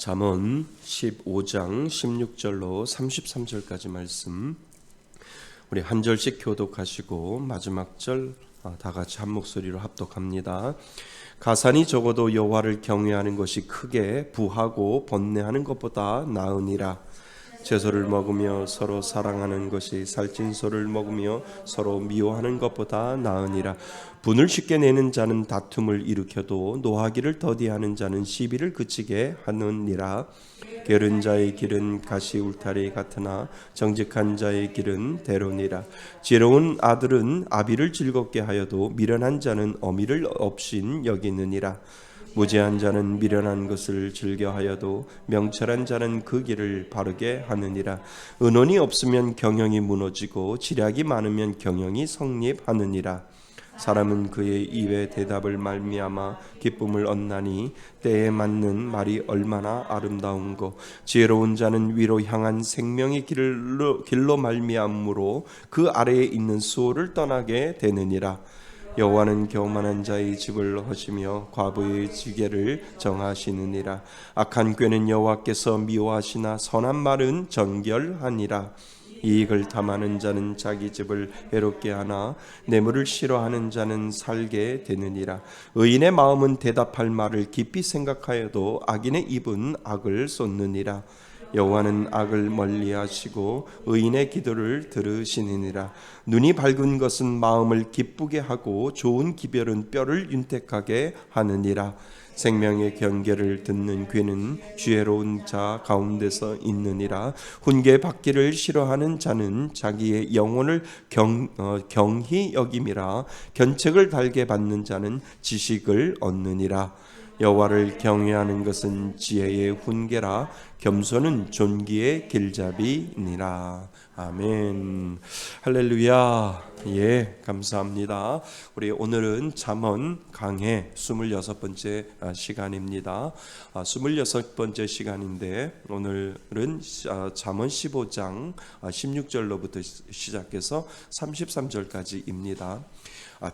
잠언 15장 16절로 33절까지 말씀 우리 한 절씩 교독하시고 마지막 절 다 같이 한 목소리로 합독합니다. 가산이 적어도 여호와를 경외하는 것이 크게 부하고 번뇌하는 것보다 나으니라. 채소를 먹으며 서로 사랑하는 것이 살찐 소를 먹으며 서로 미워하는 것보다 나으니라. 분을 쉽게 내는 자는 다툼을 일으켜도 노하기를 더디하는 자는 시비를 그치게 하느니라. 게으른 자의 길은 가시 울타리 같으나 정직한 자의 길은 대로니라. 지혜로운 아들은 아비를 즐겁게 하여도 미련한 자는 어미를 업신 여기느니라. 무지한 자는 미련한 것을 즐겨하여도 명철한 자는 그 길을 바르게 하느니라. 은혼이 없으면 경영이 무너지고 지략이 많으면 경영이 성립하느니라. 사람은 그의 입의 대답을 말미암아 기쁨을 얻나니 때에 맞는 말이 얼마나 아름다운고. 지혜로운 자는 위로 향한 생명의 길로 말미암으로 그 아래에 있는 수호를 떠나게 되느니라. 여호와는 교만한 자의 집을 허시며 과부의 지게를 정하시느니라. 악한 꾀는 여호와께서 미워하시나 선한 말은 정결하니라. 이익을 탐하는 자는 자기 집을 해롭게 하나 뇌물을 싫어하는 자는 살게 되느니라. 의인의 마음은 대답할 말을 깊이 생각하여도 악인의 입은 악을 쏟느니라. 여호와는 악을 멀리하시고 의인의 기도를 들으시느니라. 눈이 밝은 것은 마음을 기쁘게 하고 좋은 기별은 뼈를 윤택하게 하느니라. 생명의 경계를 듣는 귀는 지혜로운 자 가운데서 있느니라. 훈계 받기를 싫어하는 자는 자기의 영혼을 경히 여김이라. 견책을 달게 받는 자는 지식을 얻느니라. 여호와를 경외하는 것은 지혜의 훈계라. 겸손은 존귀의 길잡이니라. 아멘. 할렐루야. 예, 감사합니다. 우리 오늘은 잠언 강해 26번째 시간입니다. 26번째 시간인데 오늘은 잠언 15장 16절로부터 시작해서 33절까지입니다.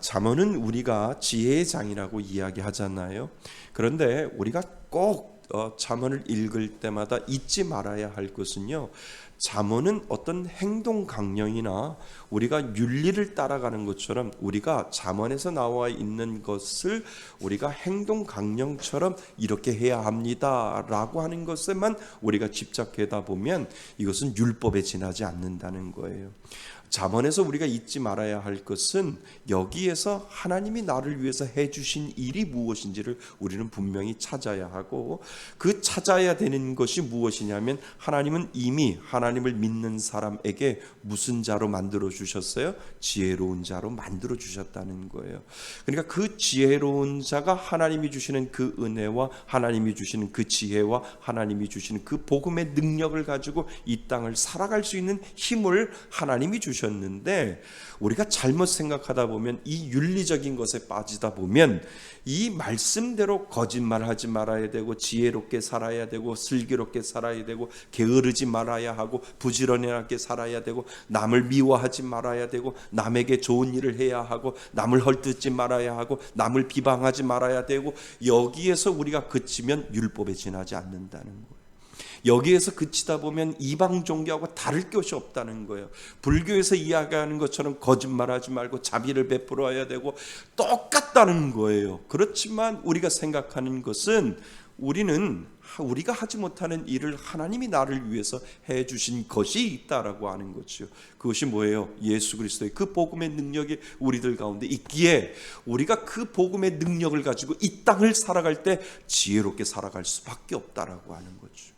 잠언은 우리가 지혜의 장이라고 이야기하잖아요. 그런데 우리가 꼭 잠언을 읽을 때마다 잊지 말아야 할 것은요, 잠언은 어떤 행동 강령이나 우리가 윤리를 따라가는 것처럼 우리가 잠언에서 나와 있는 것을 우리가 행동 강령처럼 이렇게 해야 합니다라고 하는 것에만 우리가 집착하다 보면 이것은 율법에 지나지 않는다는 거예요. 잠언에서 우리가 잊지 말아야 할 것은 여기에서 하나님이 나를 위해서 해주신 일이 무엇인지를 우리는 분명히 찾아야 하고, 그 찾아야 되는 것이 무엇이냐면 하나님은 이미 하나님을 믿는 사람에게 무슨 자로 만들어 주셨어요? 지혜로운 자로 만들어 주셨다는 거예요. 그러니까 그 지혜로운 자가 하나님이 주시는 그 은혜와 하나님이 주시는 그 지혜와 하나님이 주시는 그 복음의 능력을 가지고 이 땅을 살아갈 수 있는 힘을 하나님이 주셨는데, 우리가 잘못 생각하다 보면 이 윤리적인 것에 빠지다 보면 이 말씀대로 거짓말하지 말아야 되고 지혜롭게 살아야 되고 슬기롭게 살아야 되고 게으르지 말아야 하고 부지런하게 살아야 되고 남을 미워하지 말아야 되고 남에게 좋은 일을 해야 하고 남을 헐뜯지 말아야 하고 남을 비방하지 말아야 되고, 여기에서 우리가 그치면 율법에 지나지 않는다는 거예요. 여기에서 그치다 보면 이방 종교하고 다를 것이 없다는 거예요. 불교에서 이야기하는 것처럼 거짓말하지 말고 자비를 베풀어야 되고 똑같다는 거예요. 그렇지만 우리가 생각하는 것은 우리가 하지 못하는 일을 하나님이 나를 위해서 해주신 것이 있다라고 하는 거죠. 그것이 뭐예요? 예수 그리스도의 그 복음의 능력이 우리들 가운데 있기에 우리가 그 복음의 능력을 가지고 이 땅을 살아갈 때 지혜롭게 살아갈 수밖에 없다라고 하는 거죠.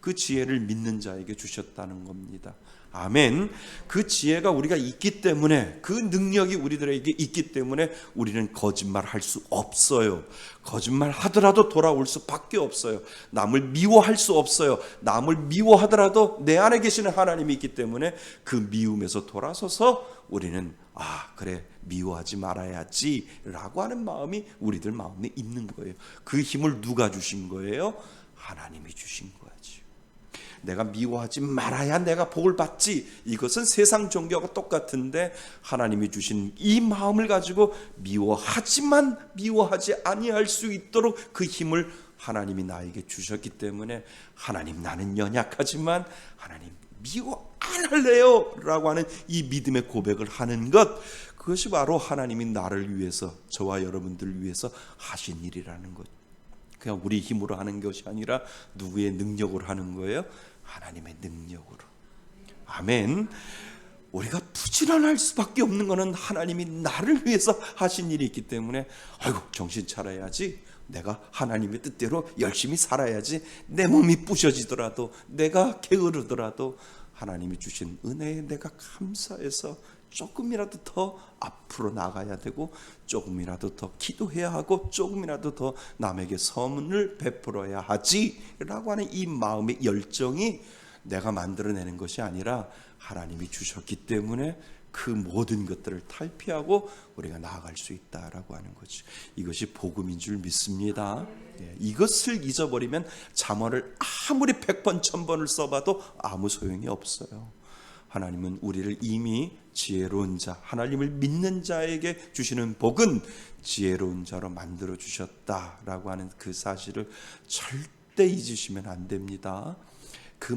그 지혜를 믿는 자에게 주셨다는 겁니다. 아멘. 그 지혜가 우리가 있기 때문에, 그 능력이 우리들에게 있기 때문에 우리는 거짓말할 수 없어요. 거짓말 하더라도 돌아올 수밖에 없어요. 남을 미워할 수 없어요. 남을 미워하더라도 내 안에 계시는 하나님이 있기 때문에 그 미움에서 돌아서서 우리는 그래, 미워하지 말아야지 라고 하는 마음이 우리들 마음에 있는 거예요. 그 힘을 누가 주신 거예요? 하나님이 주신 거죠. 내가 미워하지 말아야 내가 복을 받지, 이것은 세상 종교하고 똑같은데 하나님이 주신 이 마음을 가지고 미워하지만 미워하지 아니할 수 있도록 그 힘을 하나님이 나에게 주셨기 때문에 하나님 나는 연약하지만 하나님 미워 안 할래요 라고 하는 이 믿음의 고백을 하는 것, 그것이 바로 하나님이 나를 위해서, 저와 여러분들을 위해서 하신 일이라는 것. 그냥 우리 힘으로 하는 것이 아니라 누구의 능력으로 하는 거예요? 하나님의 능력으로. 아멘. 우리가 부지런할 수밖에 없는 것은 하나님이 나를 위해서 하신 일이 있기 때문에 아이고 정신 차려야지, 내가 하나님의 뜻대로 열심히 살아야지, 내 몸이 부셔지더라도 내가 게으르더라도 하나님이 주신 은혜에 내가 감사해서 조금이라도 더 앞으로 나가야 되고, 조금이라도 더 기도해야 하고, 조금이라도 더 남에게 선을 베풀어야 하지라고 하는 이 마음의 열정이 내가 만들어내는 것이 아니라 하나님이 주셨기 때문에 그 모든 것들을 탈피하고 우리가 나아갈 수 있다라고 하는 거죠. 이것이 복음인 줄 믿습니다. 이것을 잊어버리면 잠언을 아무리 100번 1000번을 써봐도 아무 소용이 없어요. 하나님은 우리를 이미 지혜로운 자, 하나님을 믿는 자에게 주시는 복은 지혜로운 자로 만들어 주셨다라고 하는 그 사실을 절대 잊으시면 안 됩니다. 그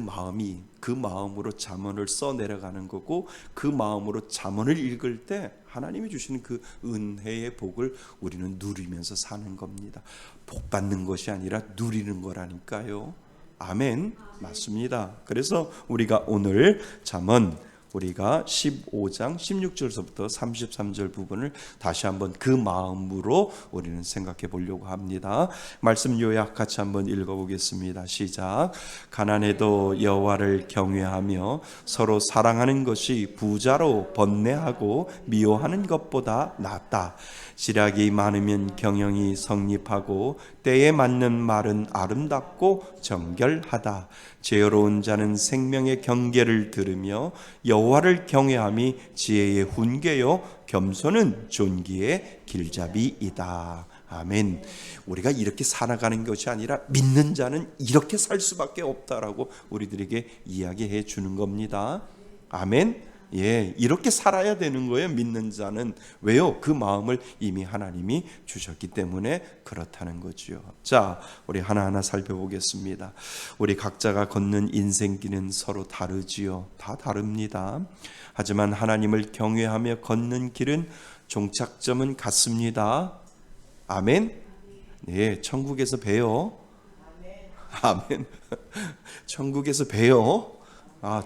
마음으로 잠언을 써 내려가는 거고, 그 마음으로 잠언을 읽을 때 하나님이 주시는 그 은혜의 복을 우리는 누리면서 사는 겁니다. 복 받는 것이 아니라 누리는 거라니까요. 아멘. 맞습니다. 그래서 우리가 오늘 잠언, 우리가 15장 16절서부터 33절 부분을 다시 한번 그 마음으로 우리는 생각해 보려고 합니다. 말씀 요약 같이 한번 읽어보겠습니다. 시작. 가난해도 여호와를 경외하며 서로 사랑하는 것이 부자로 번뇌하고 미워하는 것보다 낫다. 지략이 많으면 경영이 성립하고 때에 맞는 말은 아름답고 정결하다. 지혜로운 자는 생명의 경계를 들으며 여호와를 경외함이 지혜의 훈계요 겸손은 존귀의 길잡이이다. 아멘. 우리가 이렇게 살아가는 것이 아니라 믿는 자는 이렇게 살 수밖에 없다라고 우리들에게 이야기해 주는 겁니다. 아멘. 이렇게 살아야 되는 거예요. 믿는 자는. 왜요? 그 마음을 이미 하나님이 주셨기 때문에 그렇다는 거죠. 자, 우리 하나하나 살펴보겠습니다. 우리 각자가 걷는 인생길은 서로 다르지요. 다 다릅니다. 하지만 하나님을 경외하며 걷는 길은 종착점은 같습니다. 아멘. 천국에서 봬요. 아멘. 천국에서 봬요.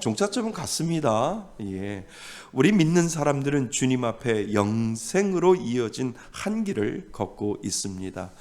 종착점은 같습니다. 우리 믿는 사람들은 주님 앞에 영생으로 이어진 한 길을 걷고 있습니다.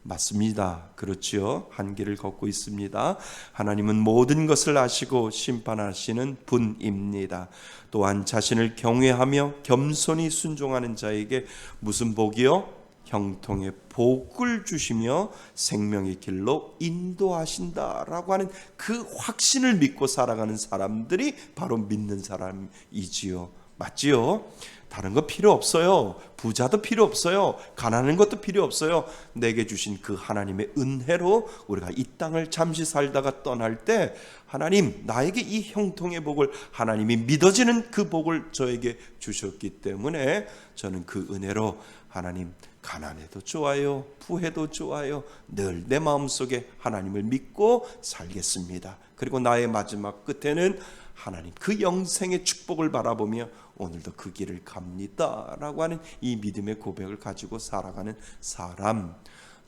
맞습니다. 그렇지요. 한 길을 걷고 있습니다. 하나님은 모든 것을 아시고 심판하시는 분입니다. 또한 자신을 경외하며 겸손히 순종하는 자에게 무슨 복이요? 형통의 복을 주시며 생명의 길로 인도하신다라고 하는 그 확신을 믿고 살아가는 사람들이 바로 믿는 사람이지요. 맞지요? 다른 거 필요 없어요. 부자도 필요 없어요. 가난한 것도 필요 없어요. 내게 주신 그 하나님의 은혜로 우리가 이 땅을 잠시 살다가 떠날 때 하나님 나에게 이 형통의 복을, 하나님이 믿어지는 그 복을 저에게 주셨기 때문에 저는 그 은혜로 하나님 가난해도 좋아요, 부해도 좋아요, 늘 내 마음속에 하나님을 믿고 살겠습니다. 그리고 나의 마지막 끝에는 하나님 그 영생의 축복을 바라보며 오늘도 그 길을 갑니다 라고 하는 이 믿음의 고백을 가지고 살아가는 사람,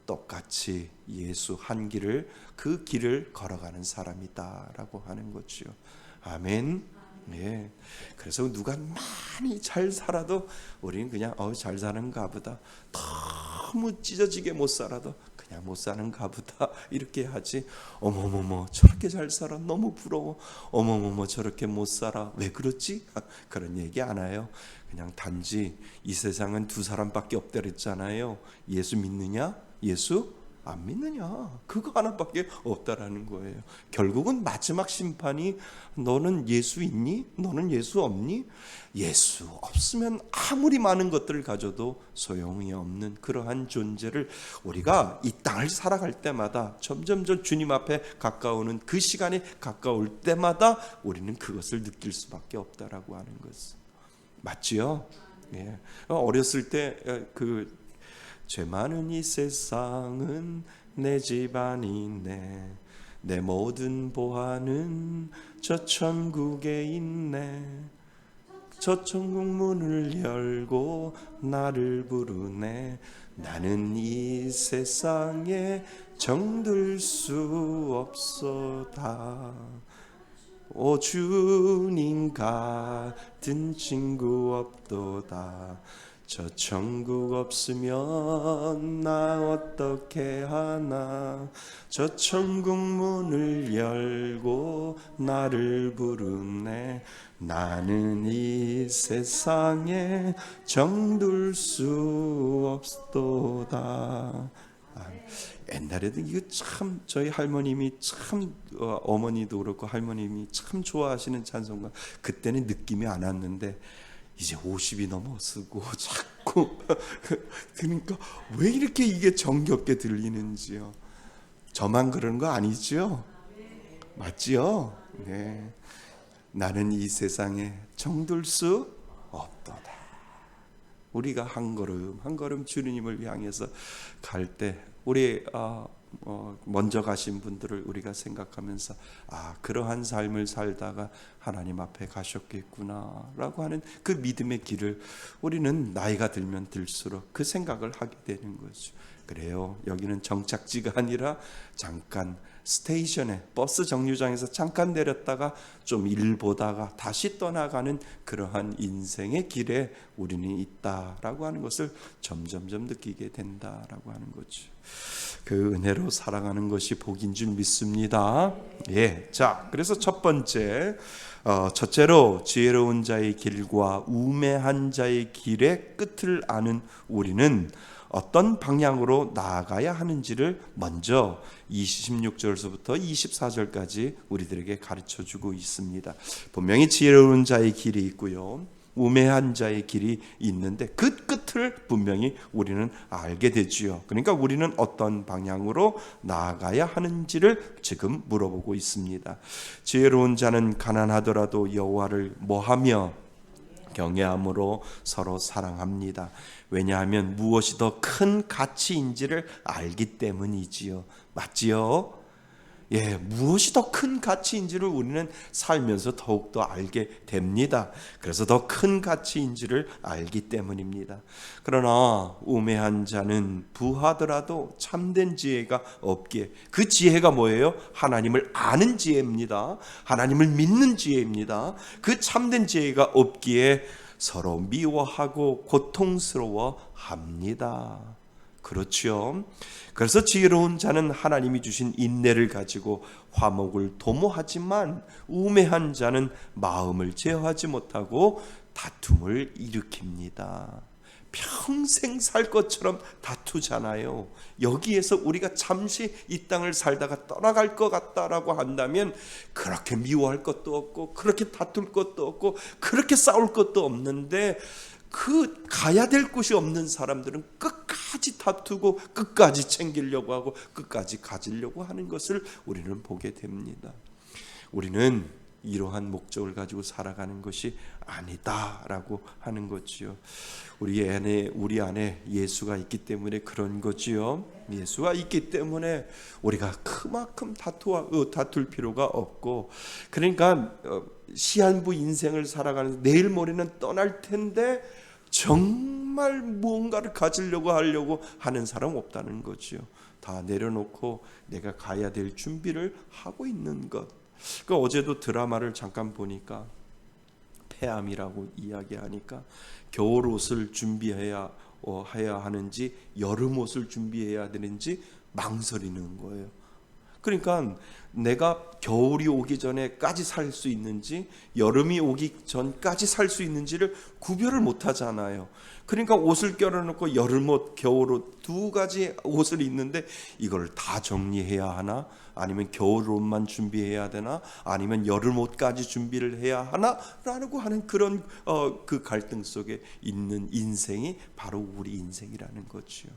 똑같이 예수 한 길을, 그 길을 걸어가는 사람이다 라고 하는 거죠. 아멘. 그래서 누가 많이 잘 살아도 우리는 그냥 잘 사는가 보다, 너무 찢어지게 못 살아도 그냥 못 사는가 보다 이렇게 하지, 어머머머 저렇게 잘 살아 너무 부러워, 어머머머 저렇게 못 살아 왜 그렇지? 그런 얘기 안 해요. 그냥 단지 이 세상은 두 사람밖에 없다 그랬잖아요. 예수 믿느냐, 예수 안 믿느냐, 그거 하나밖에 없다라는 거예요. 결국은 마지막 심판이 너는 예수 있니? 너는 예수 없니? 예수 없으면 아무리 많은 것들을 가져도 소용이 없는 그러한 존재를 우리가 이 땅을 살아갈 때마다 점점점 주님 앞에 가까우는 그 시간이 가까울 때마다 우리는 그것을 느낄 수밖에 없다라고 하는 것. 맞지요? 어렸을 때 죄 많은 이 세상은 내 집안이 내 모든 보화는 저 천국에 있네. 저 천국 문을 열고 나를 부르네. 나는 이 세상에 정들 수 없소다. 오 주님 같은 친구 없도다. 저 천국 없으면 나 어떻게 하나. 저 천국 문을 열고 나를 부르네. 나는 이 세상에 정들 수 없도다. 옛날에도 이거 참 저희 할머님이 참 어머니도 그렇고 할머님이 참 좋아하시는 찬송가. 그때는 느낌이 안 왔는데 이제 50이 넘어서고 자꾸 그러니까 왜 이렇게 이게 정겹게 들리는지요. 저만 그런 거 아니죠? 맞지요? 네. 나는 이 세상에 정들 수 없도다. 우리가 한 걸음 한 걸음 주님을 향해서 갈 때 우리 먼저 가신 분들을 우리가 생각하면서 그러한 삶을 살다가 하나님 앞에 가셨겠구나라고 하는 그 믿음의 길을 우리는 나이가 들면 들수록 그 생각을 하게 되는 거죠. 그래요. 여기는 정착지가 아니라 잠깐 스테이션에 버스 정류장에서 잠깐 내렸다가 좀 일 보다가 다시 떠나가는 그러한 인생의 길에 우리는 있다라고 하는 것을 점점점 느끼게 된다라고 하는 거죠. 그 은혜로 살아가는 것이 복인 줄 믿습니다. 예, 자, 그래서 첫 번째, 첫째로 지혜로운 자의 길과 우매한 자의 길의 끝을 아는 우리는 어떤 방향으로 나아가야 하는지를 먼저 26절서부터 24절까지 우리들에게 가르쳐주고 있습니다. 분명히 지혜로운 자의 길이 있고요, 우매한 자의 길이 있는데 그 끝을 분명히 우리는 알게 되지요. 그러니까 우리는 어떤 방향으로 나아가야 하는지를 지금 물어보고 있습니다. 지혜로운 자는 가난하더라도 여호와를 뭐하며 경외함으로 서로 사랑합니다. 왜냐하면 무엇이 더 큰 가치인지를 알기 때문이지요. 맞지요? 예, 무엇이 더 큰 가치인지를 우리는 살면서 더욱더 알게 됩니다. 그래서 더 큰 가치인지를 알기 때문입니다. 그러나 우매한 자는 부하더라도 참된 지혜가 없기에, 그 지혜가 뭐예요? 하나님을 아는 지혜입니다. 하나님을 믿는 지혜입니다. 그 참된 지혜가 없기에 서로 미워하고 고통스러워합니다. 그렇죠. 그래서 지혜로운 자는 하나님이 주신 인내를 가지고 화목을 도모하지만 우매한 자는 마음을 제어하지 못하고 다툼을 일으킵니다. 평생 살 것처럼 다투잖아요. 여기에서 우리가 잠시 이 땅을 살다가 떠나갈 것 같다라고 한다면 그렇게 미워할 것도 없고 그렇게 다툴 것도 없고 그렇게 싸울 것도 없는데, 그 가야 될 곳이 없는 사람들은 끝까지 다투고 끝까지 챙기려고 하고 끝까지 가지려고 하는 것을 우리는 보게 됩니다. 우리는 이러한 목적을 가지고 살아가는 것이 아니다라고 하는 거지요. 우리 안에 예수가 있기 때문에 그런 거지요. 예수가 있기 때문에 우리가 그만큼 다툴 필요가 없고, 그러니까 시한부 인생을 살아가는, 내일 모레는 떠날 텐데 정말 무언가를 가지려고 하려고 하는 사람 없다는 거지요. 다 내려놓고 내가 가야 될 준비를 하고 있는 것. 그 어제도 드라마를 잠깐 보니까 폐암이라고 이야기하니까 겨울 옷을 준비해야 하는지 여름 옷을 준비해야 되는지 망설이는 거예요. 그러니까 내가 겨울이 오기 전에까지 살 수 있는지 여름이 오기 전까지 살 수 있는지를 구별을 못 하잖아요. 그러니까 옷을 껴놓고 여름옷, 겨울옷 두 가지 옷을 입는데 이걸 다 정리해야 하나? 아니면 겨울옷만 준비해야 되나? 아니면 여름옷까지 준비를 해야 하나? 라고 하는 그런 그 갈등 속에 있는 인생이 바로 우리 인생이라는 거죠.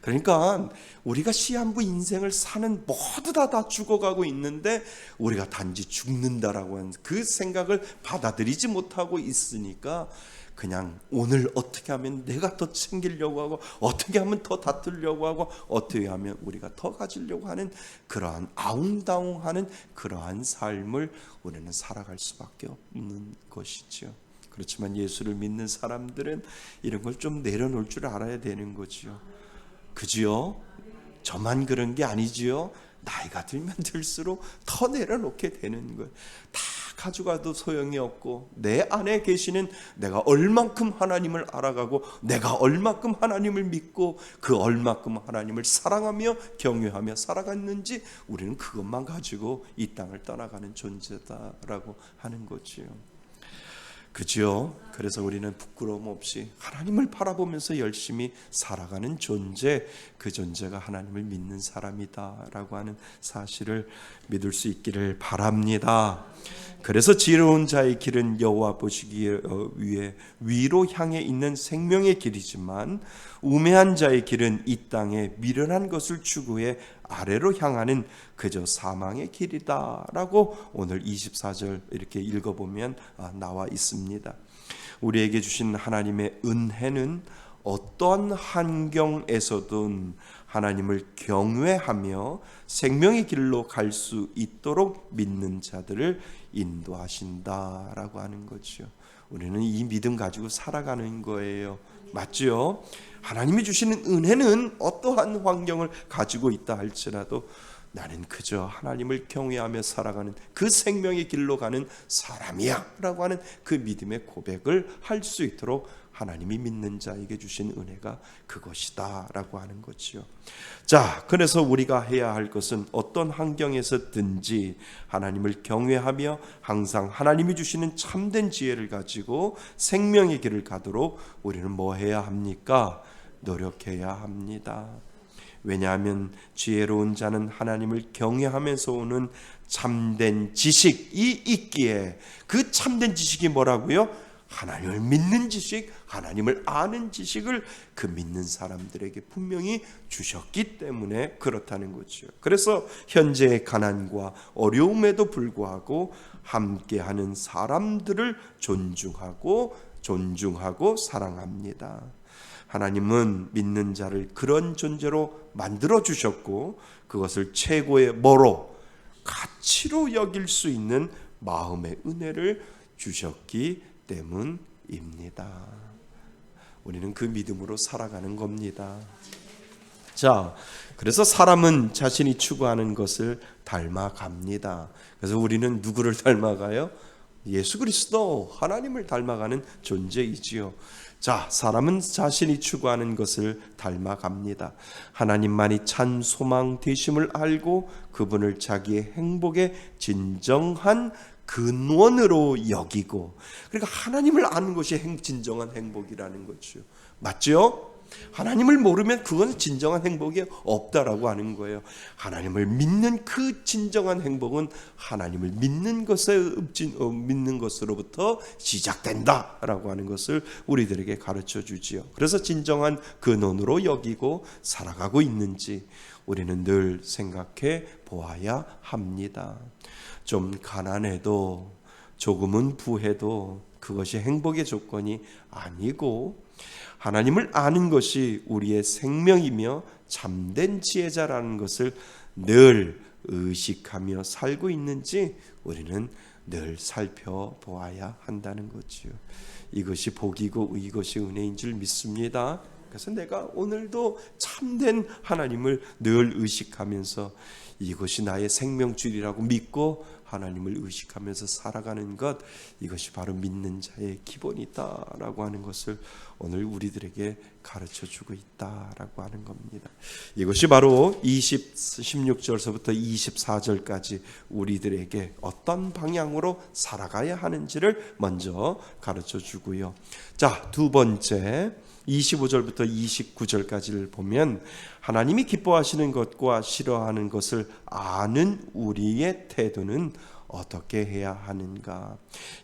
그러니까 우리가 시한부 인생을 사는 모두 다 죽어가고 있는데 우리가 단지 죽는다라고 하는 그 생각을 받아들이지 못하고 있으니까 그냥 오늘 어떻게 하면 내가 더 챙기려고 하고, 어떻게 하면 더 다투려고 하고, 어떻게 하면 우리가 더 가지려고 하는 그러한 아웅다웅하는 그러한 삶을 우리는 살아갈 수밖에 없는 것이죠. 그렇지만 예수를 믿는 사람들은 이런 걸 좀 내려놓을 줄 알아야 되는 거지요. 그지요? 저만 그런 게 아니지요. 나이가 들면 들수록 더 내려놓게 되는 거예요. 다 가져가도 소용이 없고, 내 안에 계시는 내가 얼만큼 하나님을 알아가고, 내가 얼만큼 하나님을 믿고, 그 얼만큼 하나님을 사랑하며 경외하며 살아갔는지, 우리는 그것만 가지고 이 땅을 떠나가는 존재다라고 하는 거지요. 그죠? 그래서 우리는 부끄러움 없이 하나님을 바라보면서 열심히 살아가는 존재, 그 존재가 하나님을 믿는 사람이다라고 하는 사실을 믿을 수 있기를 바랍니다. 그래서 지혜로운 자의 길은 여호와 보시기 위해 위로 향해 있는 생명의 길이지만, 우매한 자의 길은 이 땅에 미련한 것을 추구해 아래로 향하는 그저 사망의 길이다라고 오늘 24절 이렇게 읽어보면 나와 있습니다. 우리에게 주신 하나님의 은혜는 어떠한 환경에서든 하나님을 경외하며 생명의 길로 갈 수 있도록 믿는 자들을 인도하신다라고 하는 거죠. 우리는 이 믿음 가지고 살아가는 거예요. 맞죠? 하나님이 주시는 은혜는 어떠한 환경을 가지고 있다 할지라도 나는 그저 하나님을 경외하며 살아가는 그 생명의 길로 가는 사람이야 라고 하는 그 믿음의 고백을 할 수 있도록 하나님이 믿는 자에게 주신 은혜가 그것이다 라고 하는 거지요. 자, 그래서 우리가 해야 할 것은 어떤 환경에서든지 하나님을 경외하며 항상 하나님이 주시는 참된 지혜를 가지고 생명의 길을 가도록 우리는 뭐 해야 합니까? 노력해야 합니다. 왜냐하면 지혜로운 자는 하나님을 경외하면서 오는 참된 지식이 있기에, 그 참된 지식이 뭐라고요? 하나님을 믿는 지식, 하나님을 아는 지식을 그 믿는 사람들에게 분명히 주셨기 때문에 그렇다는 거죠. 그래서 현재의 가난과 어려움에도 불구하고 함께하는 사람들을 존중하고 사랑합니다. 하나님은 믿는 자를 그런 존재로 만들어 주셨고, 그것을 최고의 뭐로? 가치로 여길 수 있는 마음의 은혜를 주셨기 때문입니다. 우리는 그 믿음으로 살아가는 겁니다. 자, 그래서 사람은 자신이 추구하는 것을 닮아갑니다. 그래서 우리는 누구를 닮아가요? 예수 그리스도, 하나님을 닮아가는 존재이지요. 자, 사람은 자신이 추구하는 것을 닮아갑니다. 하나님만이 참 소망 되심을 알고 그분을 자기의 행복의 진정한 근원으로 여기고, 그러니까 하나님을 아는 것이 진정한 행복이라는 거죠. 맞죠? 하나님을 모르면 그건 진정한 행복이 없다라고 하는 거예요. 하나님을 믿는 그 진정한 행복은 하나님을 믿는 것으로부터 시작된다라고 하는 것을 우리들에게 가르쳐 주지요. 그래서 진정한 근원으로 여기고 살아가고 있는지 우리는 늘 생각해 보아야 합니다. 좀 가난해도 조금은 부해도 그것이 행복의 조건이 아니고, 하나님을 아는 것이 우리의 생명이며 참된 지혜자라는 것을 늘 의식하며 살고 있는지 우리는 늘 살펴보아야 한다는 거지요. 이것이 복이고 이것이 은혜인 줄 믿습니다. 그래서 내가 오늘도 참된 하나님을 늘 의식하면서 이것이 나의 생명줄이라고 믿고 하나님을 의식하면서 살아가는 것, 이것이 바로 믿는 자의 기본이다라고 하는 것을 오늘 우리들에게 가르쳐주고 있다라고 하는 겁니다. 이것이 바로 16절서부터 24절까지 우리들에게 어떤 방향으로 살아가야 하는지를 먼저 가르쳐주고요. 자, 두 번째 25절부터 29절까지를 보면 하나님이 기뻐하시는 것과 싫어하는 것을 아는 우리의 태도는 어떻게 해야 하는가?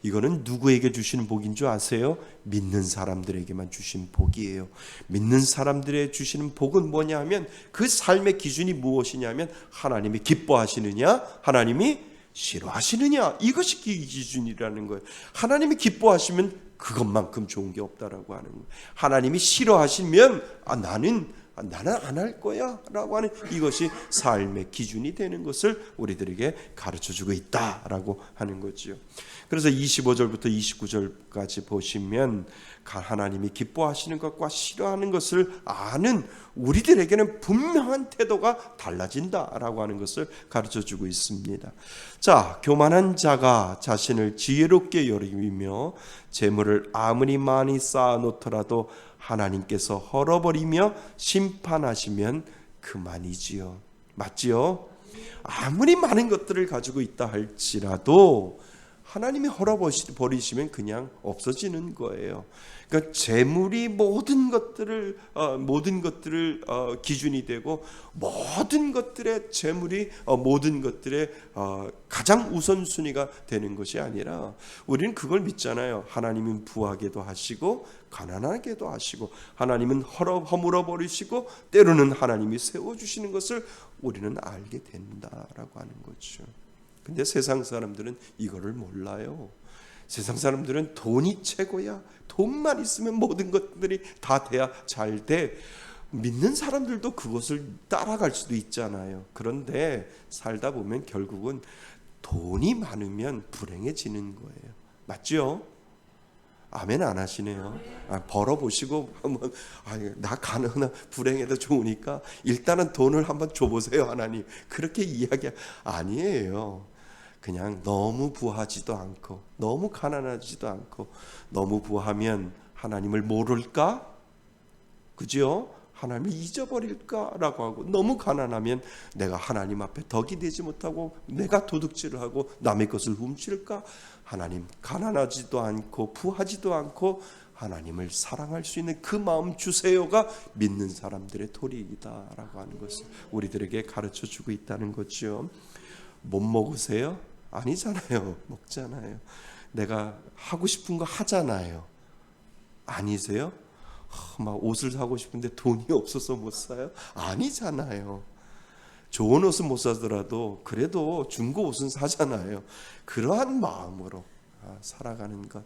이거는 누구에게 주시는 복인 줄 아세요? 믿는 사람들에게만 주신 복이에요. 믿는 사람들에게 주시는 복은 뭐냐 하면 그 삶의 기준이 무엇이냐면 하나님이 기뻐하시느냐, 하나님이 싫어하시느냐? 이것이 기준이라는 거예요. 하나님이 기뻐하시면 그것만큼 좋은 게 없다라고 하는 거예요. 하나님이 싫어하시면 나는 안 할 거야 라고 하는 이것이 삶의 기준이 되는 것을 우리들에게 가르쳐주고 있다라고 하는 거죠. 그래서 25절부터 29절까지 보시면 하나님이 기뻐하시는 것과 싫어하는 것을 아는 우리들에게는 분명한 태도가 달라진다라고 하는 것을 가르쳐주고 있습니다. 자, 교만한 자가 자신을 지혜롭게 여기며 재물을 아무리 많이 쌓아놓더라도 하나님께서 헐어버리며 심판하시면 그만이지요. 맞지요? 아무리 많은 것들을 가지고 있다 할지라도 하나님이 헐어버리시면 그냥 없어지는 거예요. 그러니까 재물이 모든 것들을 기준이 되고 모든 것들의 재물이 모든 것들의 가장 우선순위가 되는 것이 아니라 우리는 그걸 믿잖아요. 하나님은 부하게도 하시고 가난하게도 하시고 하나님은 허물어 버리시고 때로는 하나님이 세워주시는 것을 우리는 알게 된다라고 하는 거죠. 근데 세상 사람들은 이거를 몰라요. 세상 사람들은 돈이 최고야. 돈만 있으면 모든 것들이 다 돼야 잘 돼. 믿는 사람들도 그것을 따라갈 수도 있잖아요. 그런데 살다 보면 결국은 돈이 많으면 불행해지는 거예요. 맞죠? 아멘 안 하시네요. 벌어보시고 나 가난하나 불행해도 좋으니까 일단은 돈을 한번 줘보세요 하나님. 그렇게 이야기 아니에요. 그냥 너무 부하지도 않고 너무 가난하지도 않고 너무 부하면 하나님을 모를까? 그죠? 하나님을 잊어버릴까라고 하고 너무 가난하면 내가 하나님 앞에 덕이 되지 못하고 내가 도둑질을 하고 남의 것을 훔칠까? 하나님 가난하지도 않고 부하지도 않고 하나님을 사랑할 수 있는 그 마음 주세요가 믿는 사람들의 도리이다라고 하는 것을 우리들에게 가르쳐주고 있다는 거죠. 못 먹으세요? 아니잖아요. 먹잖아요. 내가 하고 싶은 거 하잖아요. 아니세요? 막 옷을 사고 싶은데 돈이 없어서 못 사요? 아니잖아요. 좋은 옷은 못 사더라도 그래도 중고 옷은 사잖아요. 그러한 마음으로 살아가는 것,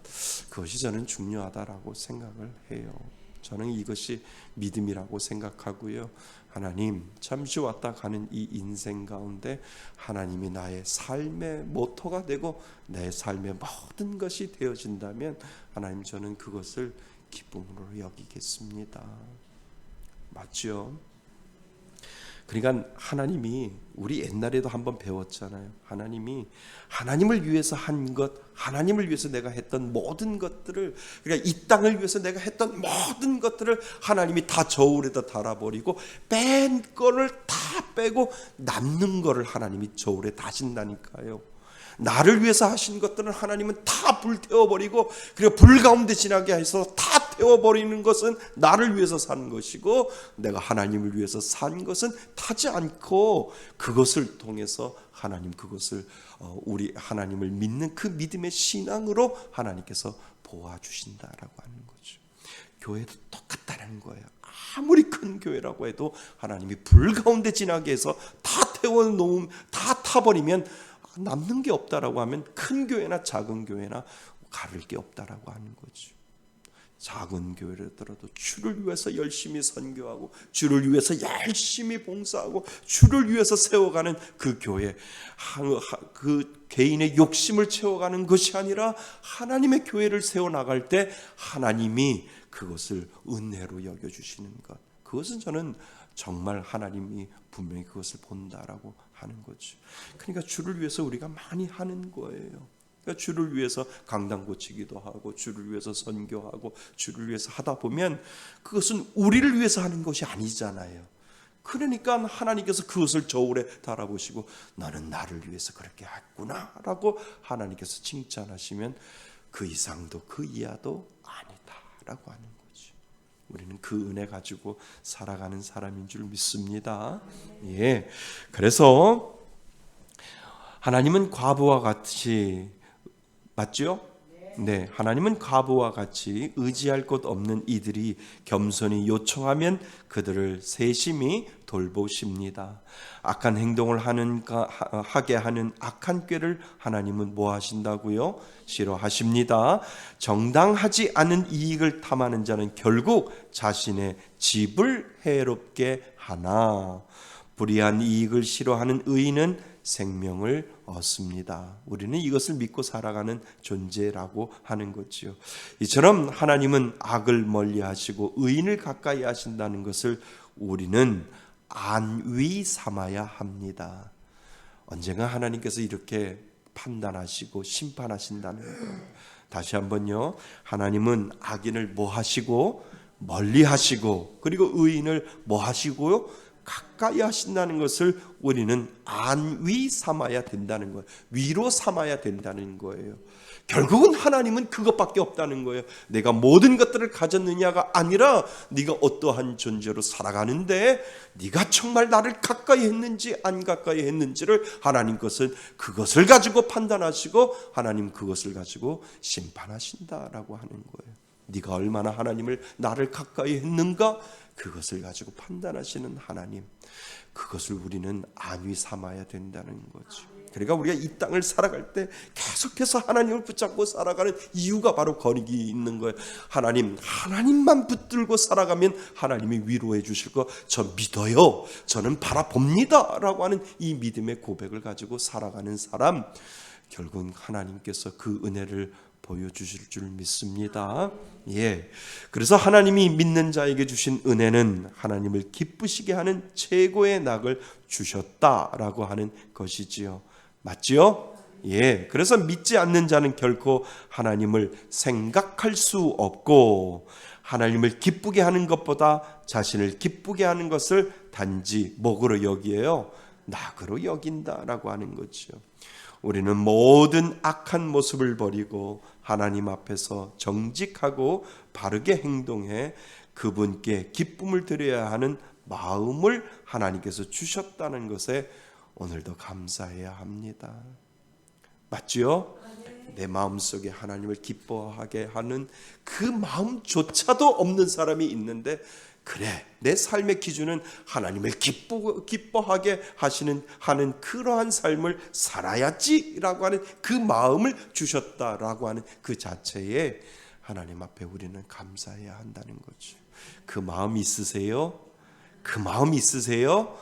그것이 저는 중요하다라고 생각을 해요. 저는 이것이 믿음이라고 생각하고요. 하나님, 잠시 왔다 가는 이 인생 가운데 하나님이 나의 삶의 모토가 되고 내 삶의 모든 것이 되어진다면 하나님, 저는 그것을 기쁨으로 여기겠습니다. 맞죠? 그러니까 하나님이 우리 옛날에도 한번 배웠잖아요. 하나님이 하나님을 위해서 한 것, 하나님을 위해서 내가 했던 모든 것들을, 그러니까 이 땅을 위해서 내가 했던 모든 것들을 하나님이 다 저울에다 달아버리고 뺀 거를 다 빼고 남는 거를 하나님이 저울에 다신다니까요. 나를 위해서 하신 것들은 하나님은 다 불태워버리고 그리고 불 가운데 지나게 해서 다 태워버리는 것은 나를 위해서 산 것이고 내가 하나님을 위해서 산 것은 타지 않고 그것을 통해서 하나님 그것을 우리 하나님을 믿는 그 믿음의 신앙으로 하나님께서 도와주신다라고 하는 거죠. 교회도 똑같다는 거예요. 아무리 큰 교회라고 해도 하나님이 불 가운데 지나게 해서 다 태워놓으면 다 타버리면 남는 게 없다라고 하면 큰 교회나 작은 교회나 가릴 게 없다라고 하는 거죠. 작은 교회라도 주를 위해서 열심히 선교하고 주를 위해서 열심히 봉사하고 주를 위해서 세워가는 그 교회, 그 개인의 욕심을 채워가는 것이 아니라 하나님의 교회를 세워나갈 때 하나님이 그것을 은혜로 여겨주시는 것, 그것은 저는 정말 하나님이 분명히 그것을 본다라고 하는 거죠. 그러니까 주를 위해서 우리가 많이 하는 거예요. 그러니까 주를 위해서 강단 고치기도 하고 주를 위해서 선교하고 주를 위해서 하다 보면 그것은 우리를 위해서 하는 것이 아니잖아요. 그러니까 하나님께서 그것을 저울에 달아보시고 너는 나를 위해서 그렇게 했구나 라고 하나님께서 칭찬하시면 그 이상도 그 이하도 아니다라고 하는 거죠. 우리는 그 은혜 가지고 살아가는 사람인 줄 믿습니다. 예, 그래서 하나님은 과부와 같이, 맞죠? 네, 하나님은 과부와 같이 의지할 곳 없는 이들이 겸손히 요청하면 그들을 세심히 돌보십니다. 악한 행동을 하게 하는 악한 꾀를 하나님은 뭐 하신다고요? 싫어하십니다. 정당하지 않은 이익을 탐하는 자는 결국 자신의 집을 해롭게 하나, 불의한 이익을 싫어하는 의인은 생명을 얻습니다. 우리는 이것을 믿고 살아가는 존재라고 하는 거지요. 이처럼 하나님은 악을 멀리하시고 의인을 가까이 하신다는 것을 우리는 안위 삼아야 합니다. 언젠가 하나님께서 이렇게 판단하시고 심판하신다는 거예요. 다시 한번요. 하나님은 악인을 뭐 하시고 멀리 하시고, 그리고 의인을 뭐 하시고요? 가까이 하신다는 것을 우리는 안위 삼아야 된다는 거예요. 위로 삼아야 된다는 거예요. 결국은 하나님은 그것밖에 없다는 거예요. 내가 모든 것들을 가졌느냐가 아니라 네가 어떠한 존재로 살아가는데 네가 정말 나를 가까이 했는지 안 가까이 했는지를 하나님 것은 그것을 가지고 판단하시고 하나님 그것을 가지고 심판하신다라고 하는 거예요. 네가 얼마나 하나님을 나를 가까이 했는가, 그것을 가지고 판단하시는 하나님, 그것을 우리는 안위 삼아야 된다는 거죠. 그러니까 우리가 이 땅을 살아갈 때 계속해서 하나님을 붙잡고 살아가는 이유가 바로 거기 있는 거예요. 하나님만 붙들고 살아가면 하나님이 위로해 주실 거 저 믿어요, 저는 바라봅니다 라고 하는 이 믿음의 고백을 가지고 살아가는 사람, 결국은 하나님께서 그 은혜를 보여주실 줄 믿습니다. 예. 그래서 하나님이 믿는 자에게 주신 은혜는 하나님을 기쁘시게 하는 최고의 낙을 주셨다라고 하는 것이지요. 맞지요? 예. 그래서 믿지 않는 자는 결코 하나님을 생각할 수 없고, 하나님을 기쁘게 하는 것보다 자신을 기쁘게 하는 것을 단지 뭐로 여기에요? 낙으로 여긴다라고 하는 거죠. 우리는 모든 악한 모습을 버리고 하나님 앞에서 정직하고 바르게 행동해 그분께 기쁨을 드려야 하는 마음을 하나님께서 주셨다는 것에 오늘도 감사해야 합니다. 맞지요? 내 마음속에 하나님을 기뻐하게 하는 그 마음조차도 없는 사람이 있는데, 그래, 내 삶의 기준은 하나님을 기뻐하게 하는 그러한 삶을 살아야지라고 하는 그 마음을 주셨다라고 하는 그 자체에 하나님 앞에 우리는 감사해야 한다는 거죠. 그 마음 있으세요? 그 마음 있으세요?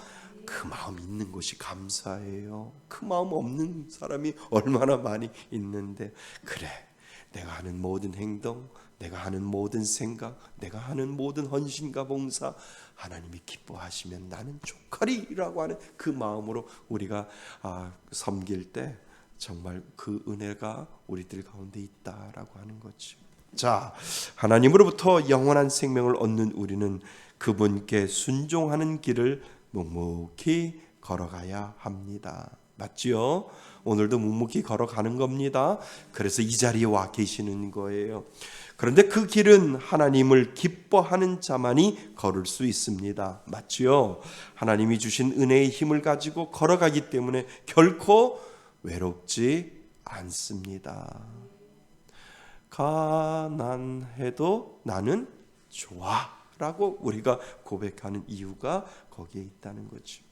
그 마음 있는 것이 감사해요. 그 마음 없는 사람이 얼마나 많이 있는데, 그래, 내가 하는 모든 행동, 내가 하는 모든 생각, 내가 하는 모든 헌신과 봉사, 하나님이 기뻐하시면 나는 족하리라고 하는 그 마음으로 우리가 섬길 때 정말 그 은혜가 우리들 가운데 있다라고 하는 거죠. 자, 하나님으로부터 영원한 생명을 얻는 우리는 그분께 순종하는 길을 묵묵히 걸어가야 합니다. 맞지요? 오늘도 묵묵히 걸어가는 겁니다. 그래서 이 자리에 와 계시는 거예요. 그런데 그 길은 하나님을 기뻐하는 자만이 걸을 수 있습니다. 맞지요? 하나님이 주신 은혜의 힘을 가지고 걸어가기 때문에 결코 외롭지 않습니다. 가난해도 나는 좋아 라고 우리가 고백하는 이유가 거기에 있다는 거죠.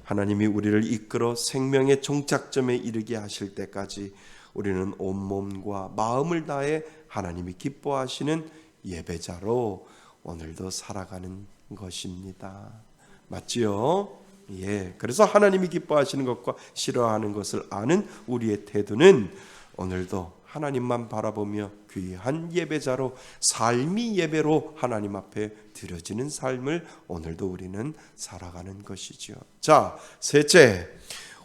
하나님이 우리를 이끌어 생명의 종착점에 이르게 하실 때까지 우리는 온몸과 마음을 다해 하나님이 기뻐하시는 예배자로 오늘도 살아가는 것입니다. 맞지요? 예. 그래서 하나님이 기뻐하시는 것과 싫어하는 것을 아는 우리의 태도는 오늘도 하나님만 바라보며 귀한 예배자로, 삶이 예배로 하나님 앞에 드려지는 삶을 오늘도 우리는 살아가는 것이죠. 자, 셋째,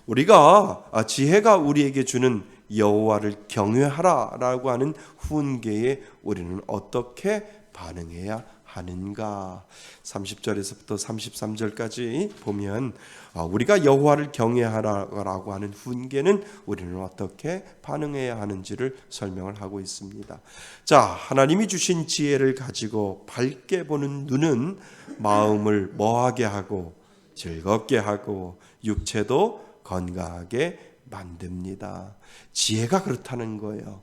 우리가 지혜가 우리에게 주는 여호와를 경외하라라고 하는 훈계에 우리는 어떻게 반응해야 하는가? 30절에서부터 33절까지 보면 우리가 여호와를 경외하라고 하는 훈계는 우리는 어떻게 반응해야 하는지를 설명을 하고 있습니다. 자, 하나님이 주신 지혜를 가지고 밝게 보는 눈은 마음을 뭐하게 하고 즐겁게 하고 육체도 건강하게 만듭니다. 지혜가 그렇다는 거예요.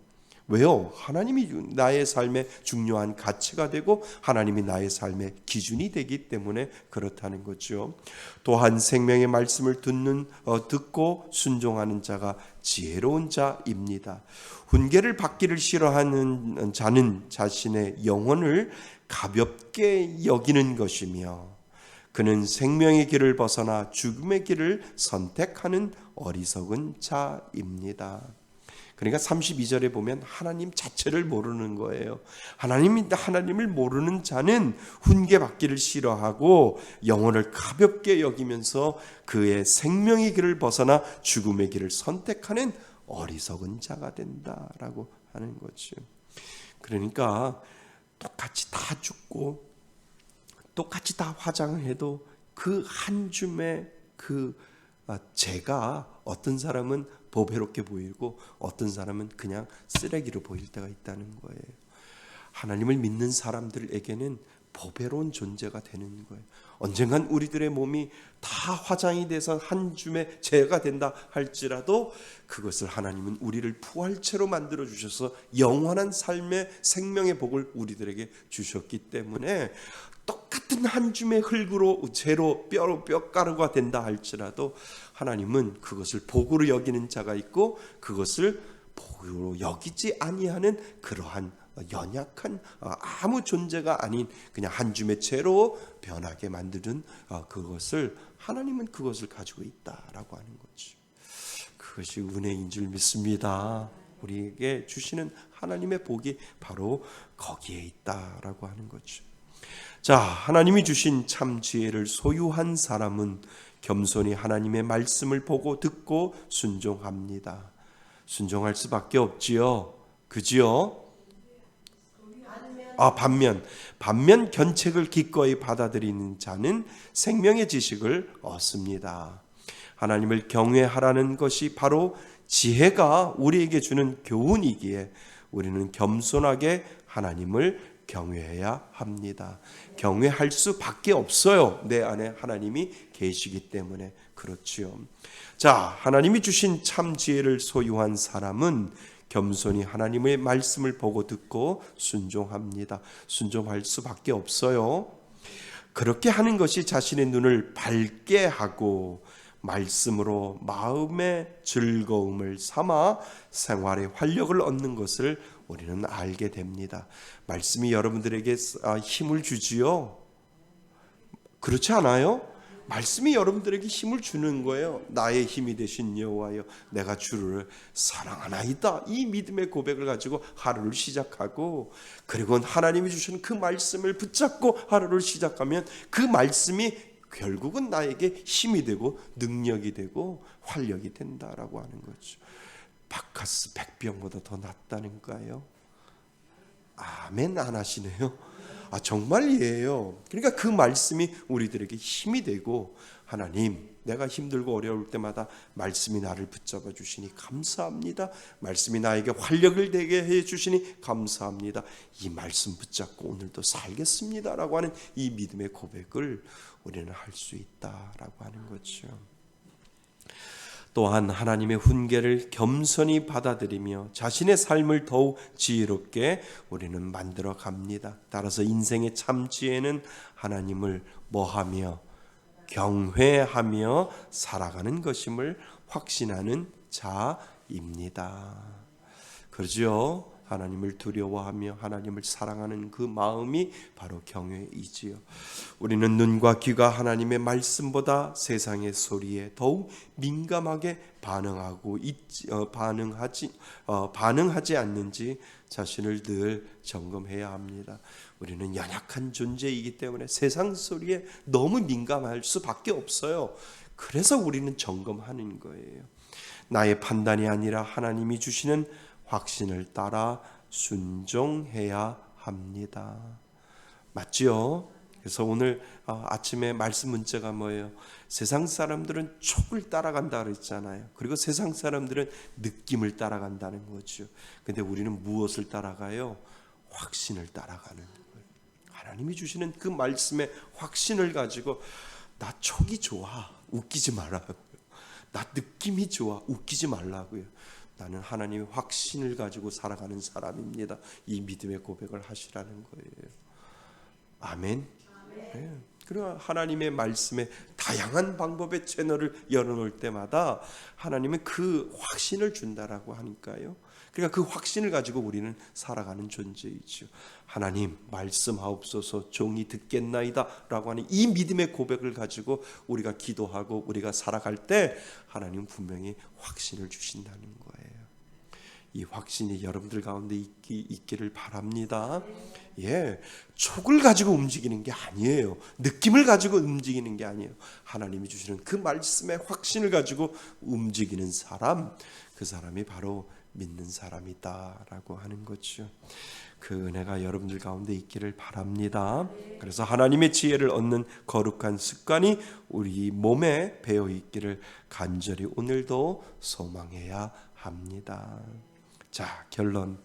왜요? 하나님이 나의 삶의 중요한 가치가 되고 하나님이 나의 삶의 기준이 되기 때문에 그렇다는 거죠. 또한 생명의 말씀을 듣고 순종하는 자가 지혜로운 자입니다. 훈계를 받기를 싫어하는 자는 자신의 영혼을 가볍게 여기는 것이며 그는 생명의 길을 벗어나 죽음의 길을 선택하는 어리석은 자입니다. 그러니까 32절에 보면 하나님 자체를 모르는 거예요. 하나님을 모르는 자는 훈계받기를 싫어하고 영혼을 가볍게 여기면서 그의 생명의 길을 벗어나 죽음의 길을 선택하는 어리석은 자가 된다라고 하는 거죠. 그러니까 똑같이 다 죽고 똑같이 다 화장을 해도 그 한 줌의 그 죄가 어떤 사람은 보배롭게 보이고 어떤 사람은 그냥 쓰레기로 보일 때가 있다는 거예요. 하나님을 믿는 사람들에게는 보배로운 존재가 되는 거예요. 언젠간 우리들의 몸이 다 화장이 돼서 한 줌의 죄가 된다 할지라도 그것을 하나님은 우리를 부활체로 만들어 주셔서 영원한 삶의 생명의 복을 우리들에게 주셨기 때문에 똑같은 한 줌의 흙으로 죄로 뼈가루가 된다 할지라도 하나님은 그것을 복으로 여기는 자가 있고 그것을 복으로 여기지 아니하는 그러한 연약한 아무 존재가 아닌 그냥 한 줌의 죄로 변하게 만드는 그것을 하나님은 그것을 가지고 있다라고 하는 거죠. 그것이 은혜인 줄 믿습니다. 우리에게 주시는 하나님의 복이 바로 거기에 있다라고 하는 거죠. 자, 하나님이 주신 참 지혜를 소유한 사람은 겸손히 하나님의 말씀을 보고 듣고 순종합니다. 순종할 수밖에 없지요. 그지요? 반면 견책을 기꺼이 받아들이는 자는 생명의 지식을 얻습니다. 하나님을 경외하라는 것이 바로 지혜가 우리에게 주는 교훈이기에 우리는 겸손하게 하나님을 경외해야 합니다. 경외할 수밖에 없어요. 내 안에 하나님이 계시기 때문에 그렇지요. 자, 하나님이 주신 참 지혜를 소유한 사람은 겸손히 하나님의 말씀을 보고 듣고 순종합니다. 순종할 수밖에 없어요. 그렇게 하는 것이 자신의 눈을 밝게 하고 말씀으로 마음의 즐거움을 삼아 생활의 활력을 얻는 것을 우리는 알게 됩니다. 말씀이 여러분들에게 힘을 주지요? 그렇지 않아요? 말씀이 여러분들에게 힘을 주는 거예요. 나의 힘이 되신 여호와여, 내가 주를 사랑하나이다. 이 믿음의 고백을 가지고 하루를 시작하고, 그리고 하나님이 주신 그 말씀을 붙잡고 하루를 시작하면 그 말씀이 결국은 나에게 힘이 되고 능력이 되고 활력이 된다라고 하는 거죠. 바카스 100병보다 더 낫다는가요? 아멘 안 하시네요. 정말이에요. 그러니까 그 말씀이 우리들에게 힘이 되고, 하나님, 내가 힘들고 어려울 때마다 말씀이 나를 붙잡아 주시니 감사합니다. 말씀이 나에게 활력을 되게 해 주시니 감사합니다. 이 말씀 붙잡고 오늘도 살겠습니다 라고 하는 이 믿음의 고백을 우리는 할 수 있다라고 하는 거죠. 또한 하나님의 훈계를 겸손히 받아들이며 자신의 삶을 더욱 지혜롭게 우리는 만들어 갑니다. 따라서 인생의 참 지혜는 하나님을 뭐하며 경외하며 살아가는 것임을 확신하는 자입니다. 그렇죠? 하나님을 두려워하며 하나님을 사랑하는 그 마음이 바로 경외이지요. 우리는 눈과 귀가 하나님의 말씀보다 세상의 소리에 더욱 민감하게 반응하지 않는지 자신을 늘 점검해야 합니다. 우리는 연약한 존재이기 때문에 세상 소리에 너무 민감할 수밖에 없어요. 그래서 우리는 점검하는 거예요. 나의 판단이 아니라 하나님이 주시는 확신을 따라 순종해야 합니다. 맞지요? 그래서 오늘 아침에 말씀 문자가 뭐예요? 세상 사람들은 촉을 따라간다 그랬잖아요. 그리고 세상 사람들은 느낌을 따라간다는 거죠. 근데 우리는 무엇을 따라가요? 확신을 따라가는 거예요. 하나님이 주시는 그 말씀의 확신을 가지고 나 촉이 좋아, 웃기지 말라고요. 나 느낌이 좋아, 웃기지 말라고요. 나는 하나님의 확신을 가지고 살아가는 사람입니다. 이 믿음의 고백을 하시라는 거예요. 아멘. 네. 그러나 하나님의 말씀에 다양한 방법의 채널을 열어놓을 때마다 하나님은 그 확신을 준다라고 하니까요. 그러니까 그 확신을 가지고 우리는 살아가는 존재이죠. 하나님 말씀하옵소서, 종이 듣겠나이다 라고 하는 이 믿음의 고백을 가지고 우리가 기도하고 우리가 살아갈 때 하나님은 분명히 확신을 주신다는 거예요. 이 확신이 여러분들 가운데 있기를 바랍니다. 예, 촉을 가지고 움직이는 게 아니에요. 느낌을 가지고 움직이는 게 아니에요. 하나님이 주시는 그 말씀의 확신을 가지고 움직이는 사람, 그 사람이 바로 믿는 사람이다라고 하는 거죠. 그 은혜가 여러분들 가운데 있기를 바랍니다. 그래서 하나님의 지혜를 얻는 거룩한 습관이 우리 몸에 배어 있기를 간절히 오늘도 소망해야 합니다. 자, 결론.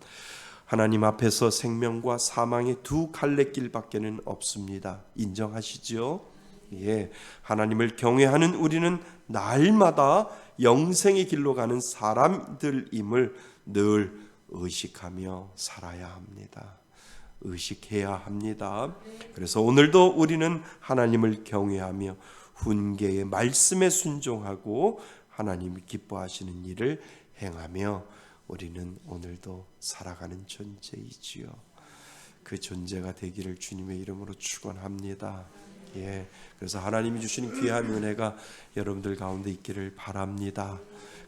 하나님 앞에서 생명과 사망의 두 갈래길밖에는 없습니다. 인정하시죠? 예, 하나님을 경외하는 우리는 날마다 영생의 길로 가는 사람들임을 늘 의식하며 살아야 합니다. 의식해야 합니다. 그래서 오늘도 우리는 하나님을 경외하며 훈계의 말씀에 순종하고 하나님이 기뻐하시는 일을 행하며 우리는 오늘도 살아가는 존재이지요. 그 존재가 되기를 주님의 이름으로 축원합니다. 예, 그래서 하나님이 주시는 귀한 은혜가 여러분들 가운데 있기를 바랍니다.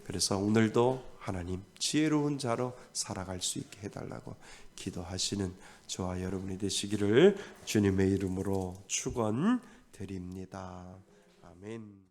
그래서 오늘도 하나님 지혜로운 자로 살아갈 수 있게 해달라고 기도하시는 저와 여러분이 되시기를 주님의 이름으로 축원드립니다. 아멘.